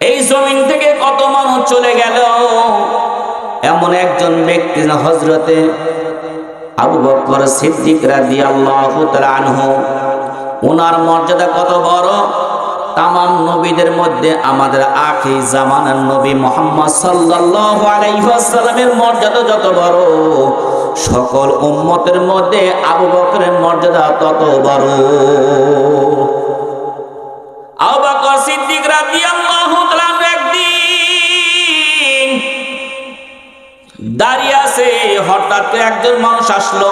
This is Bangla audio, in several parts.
এই জমিন থেকে কত মানুষ চলে গেল। এমন একজন ব্যক্তি না হযরতে আবু বকর সিদ্দিক রাদিয়াল্লাহু তাআলা আনহু। ওনার মর্যাদা কত বড়! তামাম নবীদের মধ্যে আমাদের আখির জামানার নবী মুহাম্মদ সাল্লাল্লাহু আলাইহি ওয়াসাল্লামের মর্যাদা যত বড়, সকল উম্মতের মধ্যে আবু বকরের মর্যাদা তত বড়। আবু বকর সিদ্দিক রাদিয়াল্লাহু তাআলা একদিন দাঁড়িয়ে আছে, হঠাৎ একজন মানুষ আসলো।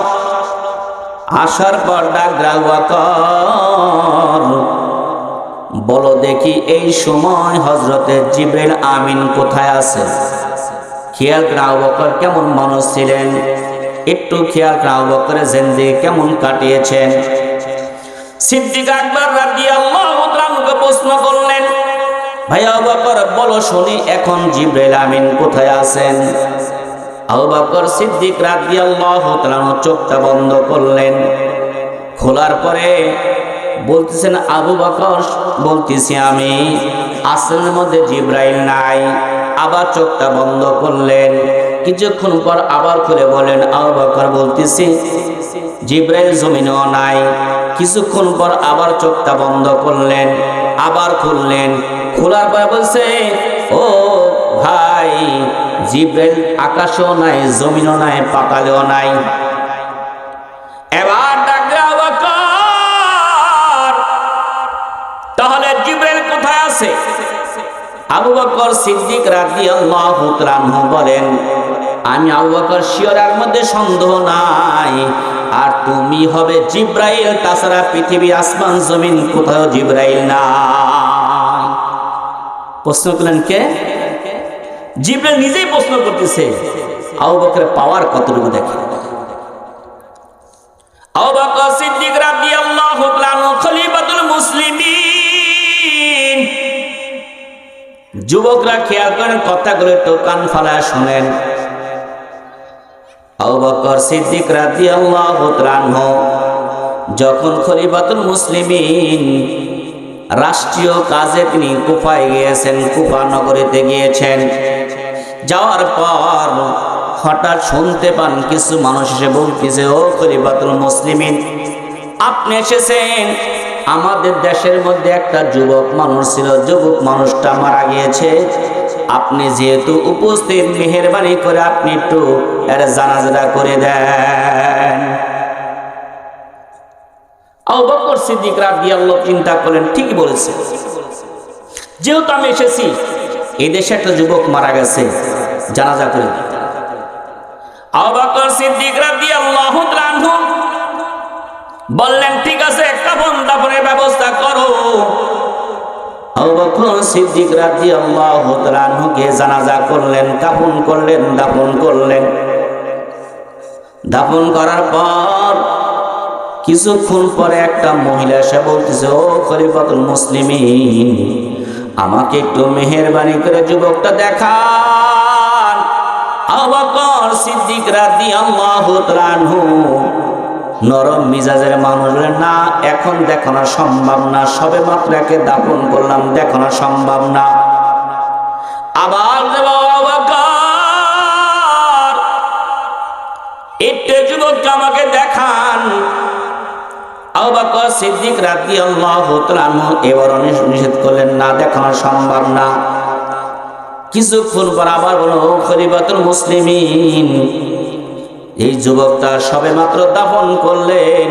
আসার পর ডাক দিল, আবু বকর বলো দেখি এই সময় হযরতে জিবরাইল আমিন কোথায় আছে? খেয়াল করে আবু বকর কেমন মানুষ ছিলেন, একটু খেয়াল করে আবু বকরের জিন্দেগি কেমন কাটিয়েছেন। সিদ্দিক আকবর রাদিয়াল্লাহু তাআলা প্রশ্ন করলেন, ভাই আবু বকর বলো শুনি এখন জিবরাইল আমিন কোথায় আছেন? আবু বকর সিদ্দিক রাদিয়াল্লাহু তাআলা চোখটা বন্ধ করলেন। খোলার পরে বলতেছেন, আবু বকর বলতেছি আমি, আসমানের মধ্যে জিবরাইল নাই। আবার চোখটা বন্ধ করলেন। কিছুক্ষণ পর আবার খুলে বলেন, আবু বকর বলতেছি জিবরাইল জমিনেও নাই। কিছুক্ষণ পর আবার চোখটা বন্ধ করলেন, আবার খুললেন। খোলার পর বলছে, ও ভাই জিবরাইল আকাশেও নাই, জমিনও নাই, পাতালেও নাই। এবার ডাকলে আবু বকর তাহলে জিবরাইল কোথায় আছে? আবু বকর সিদ্দিক রাদিয়াল্লাহু তাআলা বলেন, আমি আবু বকর শিয়রের মধ্যে সন্দেহ নাই, আর তুমি হবে জিবরাইল, তাছাড়া পৃথিবী আসমান জমিন কোথাও জিবরাইল নাই। প্রশ্ন করলেন কে? জিবরাইল নিজেই প্রশ্ন করতেছে। আবু বকরের পাওয়ার কতটুকু দেখেন। আবু বকর সিদ্দিক রাদিয়াল্লাহু তাআলা খলিফাতুল মুসলিমিন। যুবকরা খেয়াল করেন, কথাগুলো একটু কান ফালায় শুনেন। আবু বকর সিদ্দিক রাদিয়াল্লাহু তাআলা যখন খলিফাতুল মুসলিমিন রাষ্ট্রীয় কাজে তিনি কুফায় গিয়েছেন, কুফা নগরীতে গিয়েছেন। যাওয়ার পর হঠাৎ শুনতে পান কিছু মানুষ এসে বলতেছে, ও খলিফাতুল মুসলিমিন আপনি এসেছেন। আমাদের দেশের মধ্যে একটা যুবক মানুষ ছিল, যুবক মানুষটা মারা গিয়েছে। আপনি যেহেতু উপস্থিত, মেহেরবানি করে আপনি একটু এর জানাজা করে দেন। আবু বকর সিদ্দিক রাদিয়াল্লাহু চিন্তা করলেন, ঠিকই বলেছে, যেহেতু আমি এসেছি, এই দেশে একটা যুবক মারা গেছে, জানাজা করে দেন। আবু বকর সিদ্দিক রাদিয়াল্লাহু তাআলা বললেন, ঠিক আছে, কাফন দাফনের ব্যবস্থা করো। আবু বকর সিদ্দিক রাদিয়াল্লাহু তাআলা কে জানাজা করলেন, কাফন করলেন, দাফন করলেন। দাফন করার পর কিছুক্ষণ পরে একটা মহিলা এসে বলতেছে, ও খলিফাতুল মুসলিমিন আমাকে একটু মেহেরবানি করে যুবকটা দেখান। আবু বকর সিদ্দিক রাদিয়াল্লাহু তাআলা নরম মিজাজের মানুষ, না এখন দেখানো সম্ভব না, সবে মাত্র একে দাফন করলাম, দেখানো সম্ভব না। আবার আবু বকর একটু যুবকটা আমাকে দেখান। আবু বকর সিদ্দিক রাদিয়াল্লাহু তাআলা এবার নিষেধ করলেন, না দেখানো সম্ভব না। কিছুক্ষণ পর আবার বলল, ও খলিফাতুল মুসলিমিন এই যুবকটা সবে মাত্র দাফন করলেন,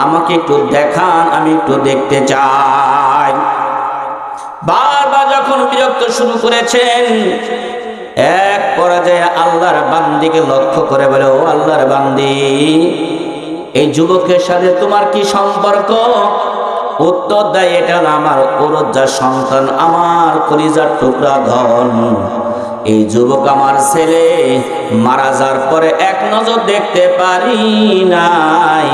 আমাকে একটু দেখান, আমি একটু দেখতে চাই। বারবার যখন বিরক্ত শুরু করেছেন, এক পর্যায়ে আল্লাহর বান্দিকে লক্ষ্য করে বলে, ও আল্লাহর বান্দি এই যুবকের সাথে তোমার কি সম্পর্ক? উত্তর দেয়, এটা আমার ওরজ্জার সন্তান, আমার কলিজার টুকরা ধন। এই যুবক আমার ছেলে, মারা যাওয়ার পরে এক নজর দেখতে পারি নাই,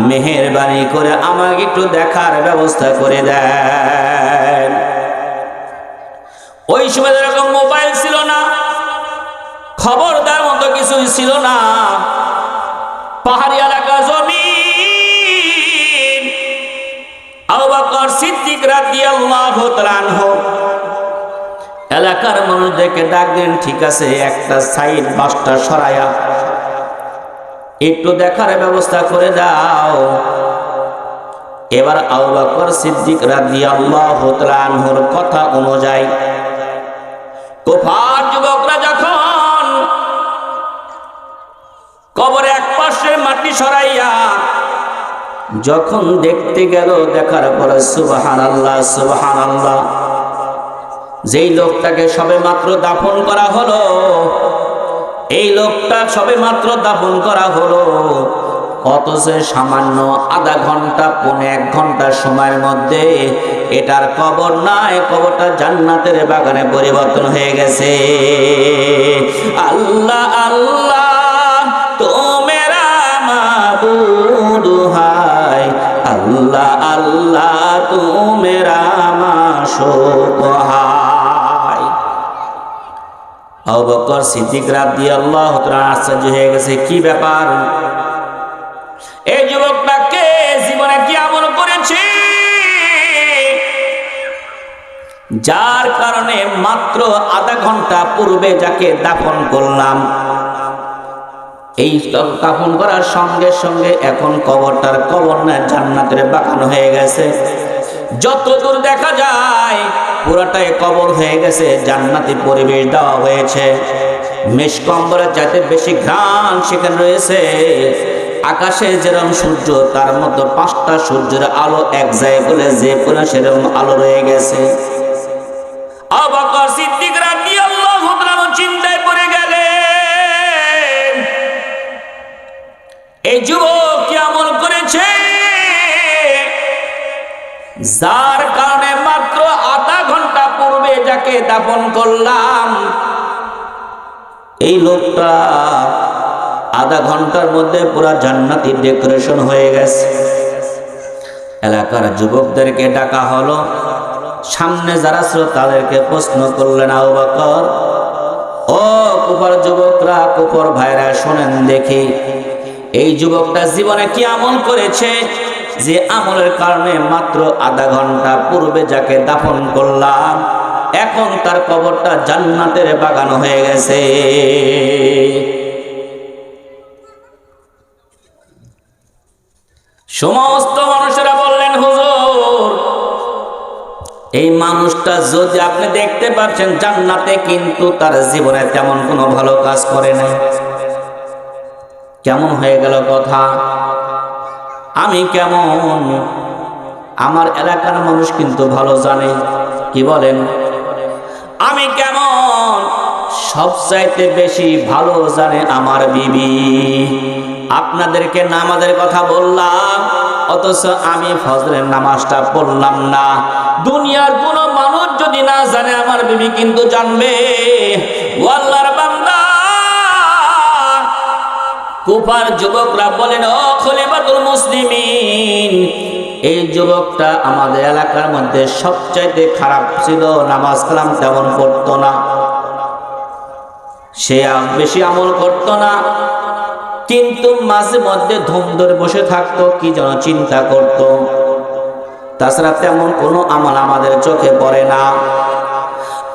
মেহেরবানি করে আমাকে একটু দেখার ব্যবস্থা করে দেন। ওই সময় এরকম মোবাইল ছিল না, খবর দেওয়ার মতো কিছুই ছিল না। পাহাড়ি এলাকা জমিন। আবু বকর সিদ্দিক রাদিয়াল্লাহু তাআলা মানুষদেরকে ডাক দেন, ঠিক আছে একটা সাইড বাসটা সরায়া একটু দেখার ব্যবস্থা করে দাও। এবার আবু বকর সিদ্দিক রাদিয়াল্লাহু তাআলা আনহুর কথা অনুযায়ী কুফার যুবকরা যখন কবরে এক পাশে মাটি সরাইয়া যখন দেখতে গেল, দেখার পরে সুবহানাল্লাহ সুবহানাল্লাহ, যেই লোকটাকে সবে মাত্র দাফন করা হলো, এই লোকটা সবে মাত্র দাফন করা হলো, অথচ সামান্য আধা ঘন্টা পৌনে 1 ঘন্টা সময়ের মধ্যে এটার কবর নাই, কবরটা জান্নাতের বাগানে পরিবর্তন হয়ে গেছে। আল্লাহ আল্লাহ তো মেরা মাবুদ হায়, আল্লাহ আল্লাহ তো মেরা মাশুক হায়। আবু বকর সিদ্দিক রাদিয়াল্লাহু তাআলা আশ্চর্য হয়ে গেছে, কি ব্যাপার? এই যুবকটাকে জীবনে কি আমল করেছে যার কারণে মাত্র আধা ঘন্টা পূর্বে যাকে দাফন করলাম, এই দাফন করার সঙ্গে সঙ্গে এখন কবরটার কবর না জান্নাতের বাগান হয়ে গেছে। যতদূর দেখা যায় পুরাটাই কবর হয়ে গেছে, জান্নাতি পরিবেশ দেওয়া হয়েছে। মেষকম্বলের চাইতে বেশি ঘ্রাণ সেখানে রয়েছে। আকাশে যেরকম সূর্য, তার মতো 5টা সূর্যের আলো এক জায়গায় বলে যে পুরো সেরকম আলো রয়ে গেছে। আবু বকর সিদ্দিক রাদিয়াল্লাহু তাআলা চিন্তায় পড়ে গেলেন, এই যুবক কি আমল করেছে যার কারণে মাত্র আধা ঘন্টা পূর্বে যাকে দাফন করলাম, এই লোকটা আধা ঘন্টার মধ্যে পুরা জান্নাতি ডেকোরেশন হয়ে গেছে। এলাকার যুবকদেরকে ডাকা হলো, সামনে যারা ছিল তাদেরকে প্রশ্ন করলেন, আবু বকর, ও কুফার যুবকরা, কুফার ভাইরা, শোনেন দেখি এই যুবকটা জীবনে কি আমল করেছে যে আমলের কারণে মাত্র আধা ঘন্টা পূর্বে যাকে দাফন করলাম এখন তার কবরটা জান্নাতের বাগান হয়ে গেছে। সমস্ত মানুষেরা বললেন, হুজুর, এই মানুষটা যদি আপনি দেখতে পাচ্ছেন জান্নাতে, কিন্তু তার জীবনে তেমন কোনো ভালো কাজ করে নাই। কেমন হয়ে গেল কথা? আমি কেমন, আমার এলাকার মানুষ কিন্তু ভালো জানে। কি বলেন? আমি কেমন সবচাইতে বেশি ভালো জানে আমার বিবি। আপনাদেরকে নামাজের কথা বললাম, অথচ আমি ফজরের নামাজটা পড়লাম না। দুনিয়ার কোন মানুষ যদি না জানে, আমার বিবি কিন্তু জানবে। ও আল্লাহর বান্দা, কুফার যুবকরা বলেন, ও খলিফাতুল মুসলিমিন, এই যুবকটা আমাদের এলাকার মধ্যে সবচাইতে খারাপ ছিল, নামাজ কালাম তেমন পড়তো না, সে বেশি আমল করতো না, কিন্তু মাঝে মধ্যে ধুম ধরে বসে থাকতো, কি যেন চিন্তা করত। তাছাড়া তেমন কোনো আমল আমাদের চোখে পড়ে না।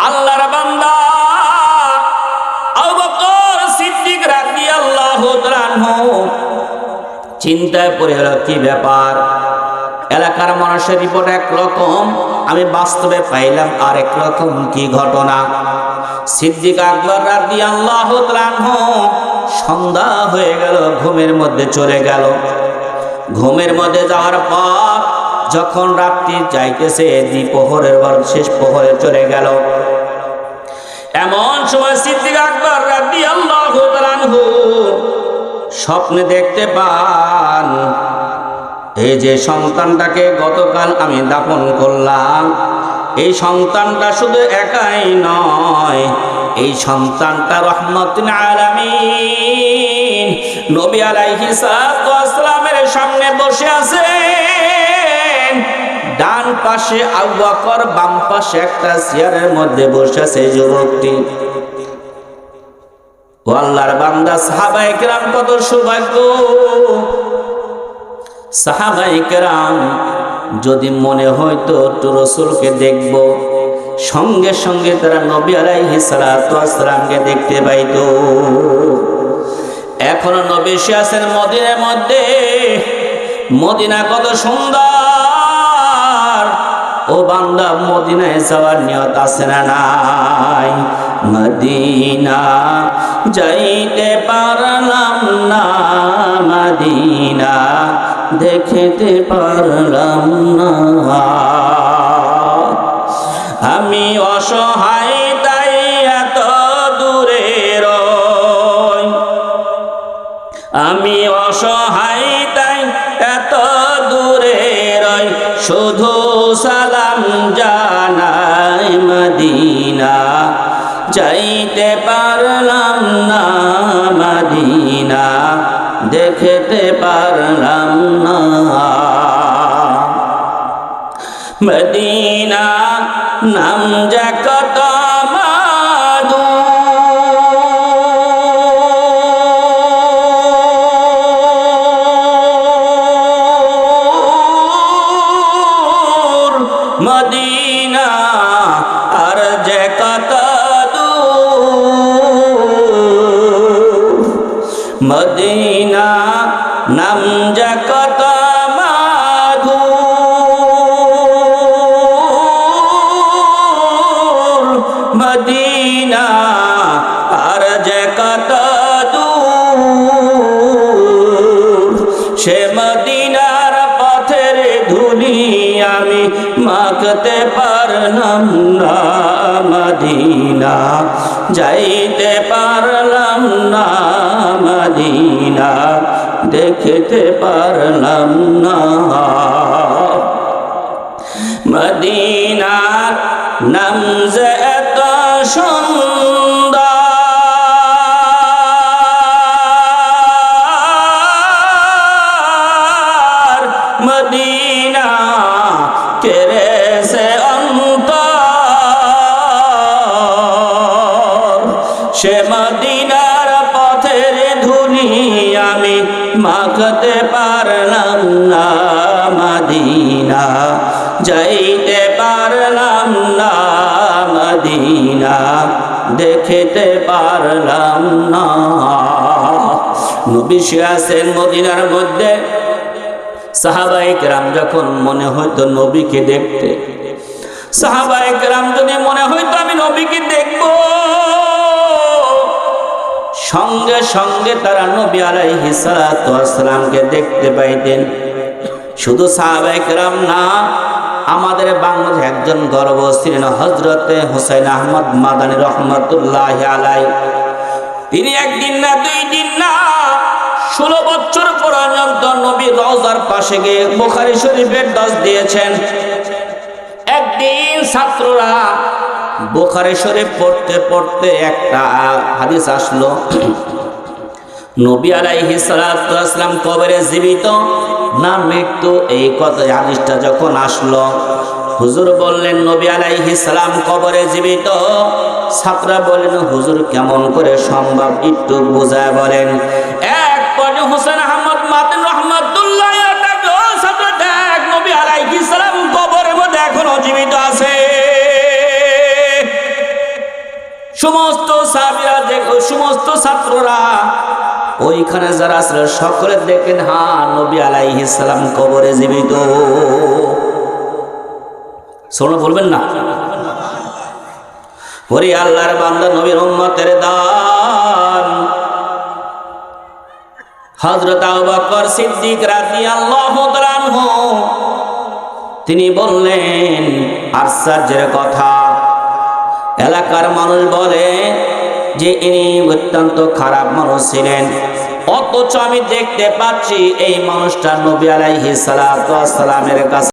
আল্লাহর বান্দা আবু বকর সিদ্দিক রাদিয়াল্লাহু তাআলা আনহু চিন্তায় পড়ে গেল, কি ব্যাপার? এলাকার মানুষের রিপোর্ট একরকম, আমি বাস্তবে পাইলাম আরেক রকম। কি ঘটনা? সিদ্দিক আকবর রাদিয়াল্লাহু তাআলা আনহু সন্ধ্যা হয়ে গেল, ঘুমের মধ্যে চলে গেল। ঘুমের মধ্যে যাওয়ার পর যখন রাত্রি যাইতেছে, দ্বিপ্রহরের শেষ প্রহরে চলে গেল, এমন সময় সিদ্দিক আকবর রাদিয়াল্লাহু তাআলা আনহু স্বপ্নে দেখতে পান, এই যে সন্তানটাকে গতকাল আমি দাফন করলাম, এই সন্তানটা শুধু একাই নয়, এই সন্তানটা রহমতুল আলামিন নবী আলাইহিস সালাতু ওয়াস সালামের সামনে বসে আছেন। ডান পাশে আবু বকর, বাম পাশে একটা চেয়ারের মধ্যে বসে আছে যুবকটি। ও আল্লাহর বান্দা, সাহাবায়ে কেরাম কত সৌভাগ্য! সাহাবায়ে কেরাম যদি মনে হয়তো একটু রাসূলকে দেখব, সঙ্গে সঙ্গে তারা নবী আলাইহিস সালাতু ওয়াস সালামকে দেখতে পাইতো। এখনো নবী সে আছেন মদিনার মধ্যে। মদিনা কত সুন্দর! ও বান্দা, মদিনায় যাওয়ার নিয়ত আছে না নাই? মদিনা যাইতে পারলাম না, মদিনা দেখতে পারলাম না। আমি অসহায় তাই এত দূরে রই, আমি অসহায় তাই এত দূরে রই, শুধু সালাম জানাই মদিনা যাইতে পারলাম না, মদিনা দেখতে পারলাম না। মদিনা নাম যে কত মধুর, মদিনা আর যে কত দূর, মদিনা নাম যে কত মদিনা আর যে কত দূর, সে মদিনার পথের ধুলি আমি মাখতে পারলাম না, মদিনা যাইতে পারলাম না, মদিনা দেখতে পারলাম না। মদিনার নাম যে এত সুন্দর, মদিনা কেড়েছে অন্তর, সে মদিনার পথের ধুলি আমি মাখতে পারলাম না, মদিনা যাইতে পারলাম না, মদিনা দেখতে পারলাম না। নবী সে আছেন মদিনার মধ্যে। সাহাবায়ে কেরাম যখন মনে হইতো নবীকে দেখতে, সাহাবায়ে কেরাম যদি মনে হইতো আমি নবীকে দেখব, সঙ্গে সঙ্গে তারা নবী আলাইহিস সালাতু ওয়াস সালামকে দেখতে পাইতেন। শুধু সাহাবায়ে কেরাম না, আমাদের বাংলাদেশে একজন গর্ব ছিলেন হযরতে হুসাইন আহমদ মাদানী রহমাতুল্লাহি আলাইহি। তিনি একদিন না, দুই দিন না, 16 বছর পর্যন্ত নবীর রওজার পাশে গিয়ে বুখারী শরীফের দর্স দিয়েছেন। একদিন ছাত্ররা বুখারী শরীফ পড়তে পড়তে একটা হাদিস আসলো, নবী আলাইহিস সালাতু ওয়াস সালাম কবরে জীবিত না মৃত্যু। এই কথা হাদিসটা যখন আসলো, হুজুর বললেন নবী আলাইহিস সালাম কবরে জীবিত। ছাত্ররা বললেন হুজুর কেমন করে সম্ভব, একটু বুঝায় বলেন। এক পর্যায়ে হুসাইন আহমদ মাদানী রহমাতুল্লাহ ডাকলো, ছাত্র দেখ নবী আলাইহিস সালাম কবরের মধ্যে এখনো জীবিত আছে। সমস্ত সাহাবীরা, সমস্ত ছাত্ররা ওইখানে যারা ছিল সকলে দেখেন, হ্যাঁ নবী আলাইহিস সালাম কবরে জীবিত। শোনো, বলবেন না? ওরে আল্লাহর বান্দা, নবীর উম্মতের দান হযরত আবু বকর সিদ্দিক রাদিয়াল্লাহু তাআলা আনহু তিনি বললেন আশ্চর্যের কথা। এলাকার মানুষ বলে যে ইনি অত্যন্ত খারাপ মানুষ ছিলেন, অথচ আমি দেখতে পাচ্ছি এই মানুষটা নবী আলাইহিস সালাতু ওয়াস সালামের কাছে